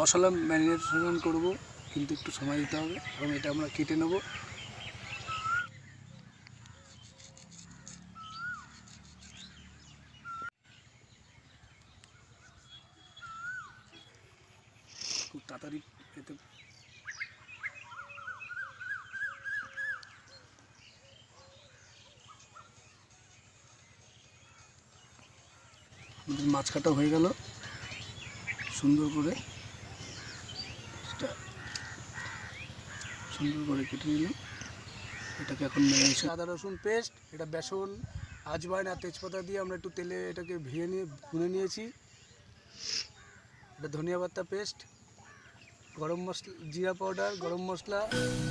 মশলা marination করব, কিন্তু একটু সময় দিতে হবে। এবং এটা আমরা কেটে নেব। খুব তাড়াতাড়ি এতে মাছ কাটা হয়ে গেল সুন্দর করে কেটে নিলাম। এটাকে এখন আদা রসুন পেস্ট, এটা বেসন, আজওয়াইন আর তেজপাতা দিয়ে আমরা একটু তেলে এটাকে ভুনে নিয়েছি। এটা ধনিয়া পাতা পেস্ট, গরম মশলা, জিরা পাউডার, গরম মশলা,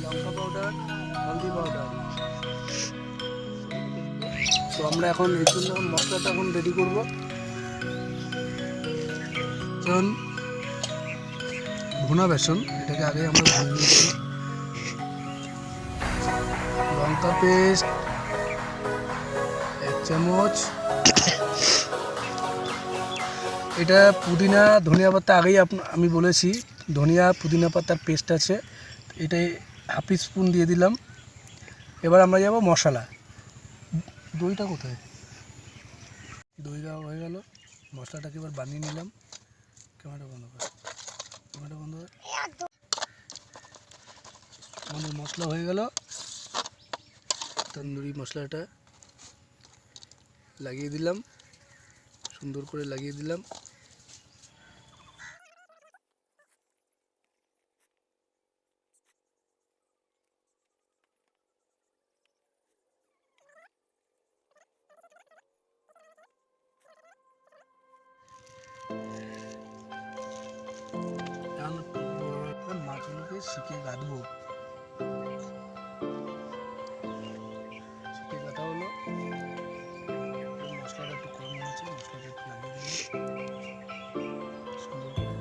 লঙ্কা পাউডার, হলদি পাউডার। তো আমরা এখন এর জন্য মশলাটা এখন রেডি করবো। ভুনা বেসন, এটাকে আগে আমরা ভুনে নিয়েছি। লঙ্কা পেস্ট 1 চামচ। এটা পুদিনা ধনিয়া পাতা আগেই আমি বলেছি, ধনিয়া পুদিনা পাতার পেস্ট আছে, এটাই হাফ স্পুন দিয়ে দিলাম। এবার আমরা যাব মশলা। দইটা কোথায়? দই দেওয়া হয়ে গেল। মশলাটাকে এবার বানিয়ে নিলাম। ক্যামেরা বন্ধ কর। আমাদের মশলা হয়ে গেল। তন্দুরি মশলাটা লাগিয়ে দিলাম, সুন্দর করে লাগিয়ে দিলাম। মাছগুলোকে শিখে কাটবো। শিখে কাটা হলো। মশলাটা একটু কম হয়েছে, মশলাটা একটু লাগিয়ে দিলাম সুন্দর করে।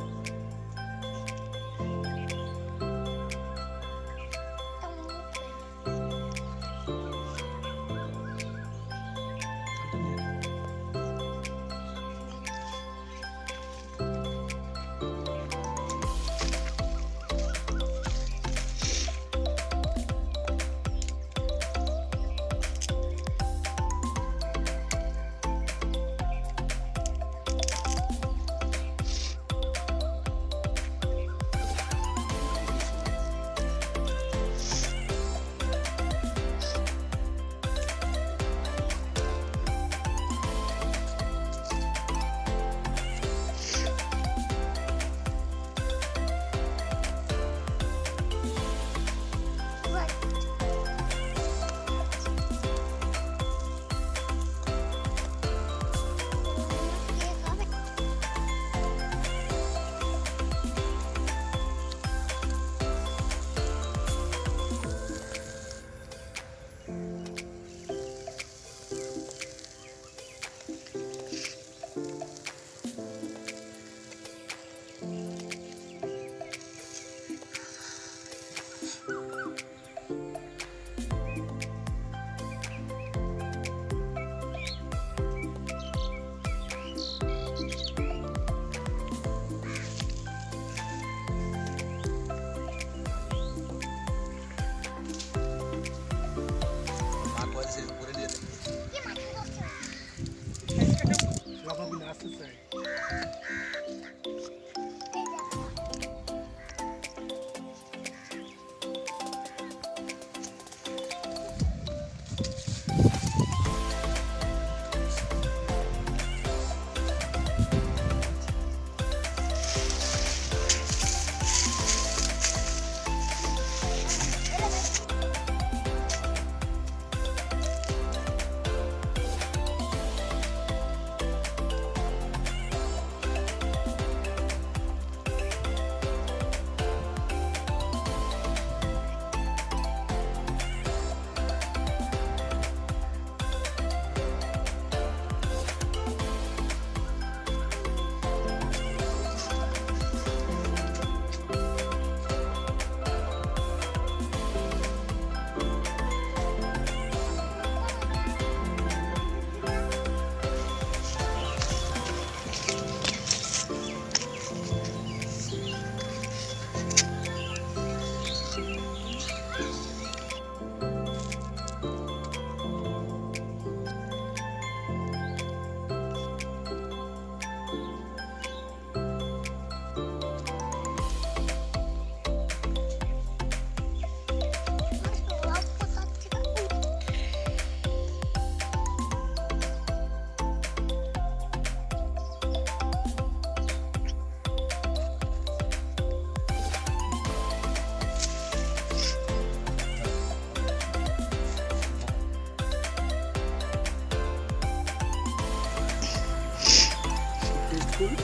দেখুন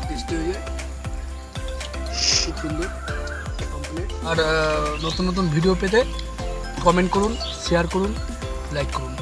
টেস্টি হয়ে যায়, খুব সুন্দর কমপ্লিট। আর নতুন নতুন ভিডিও পেতে কমেন্ট করুন, শেয়ার করুন, লাইক করুন।